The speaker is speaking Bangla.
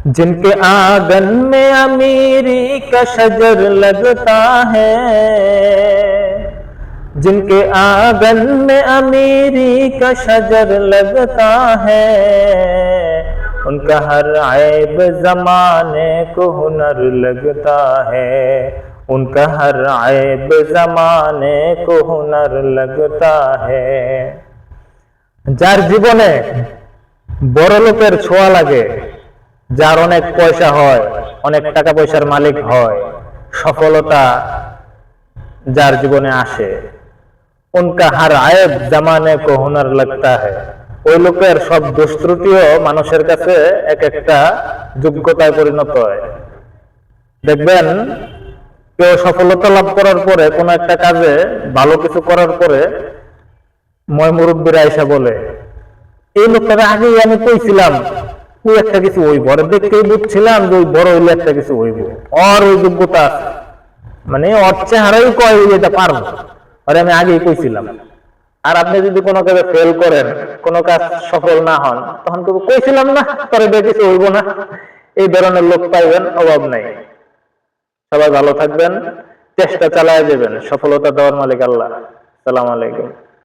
जिनके आंगन में अमीरी का शजर लगता है, जिनके आंगन में अमीरी का शजर लगता है, उनका हर ऐब जमाने को हुनर लगता है, उनका हर ऐब जमाने को हुनर लगता है। যার জীবনে বড় লোকের ছোঁয়া লাগে, যার অনেক পয়সা হয়, অনেক টাকা পয়সার মালিক হয়, সফলতা যার জীবনে আসে, उनका हर आयब जमाने को हुनर लगता है, ওই লোকের সব দোষ ত্রুটিও মানুষের কাছে এক একটা যোগ্যতায় পরিণত হয়। দেখবেন কেউ সফলতা লাভ করার পরে কোনো একটা কাজে ভালো কিছু করার পরে ময় মুরব্বীরা এসে বলে, এই লোকটাকে আগেই আমি কইছিলাম ওই একটা কিছু হইব, আর দেখতেই বুঝছিলাম যে ওই বড় হইলে একটা কিছু হইব, আর ওই যোগ্যতা আছে, মানে ওর চেহারাই কয় এটা পারবো, আর আমি আগেই কইছিলাম। আর আপনি যদি কোনো কাজে ফেল করেন, কোনো কাজ সফল না হন, তখন তো কইছিলাম না তোর এটা কিছু হইব না। এই ধরনের লোক পাইবেন অভাব নাই। সবাই ভালো থাকবেন, চেষ্টা চালায় যাবেন, সফলতা দেওয়ার মালিক আল্লাহ। আসসালামু আলাইকুম।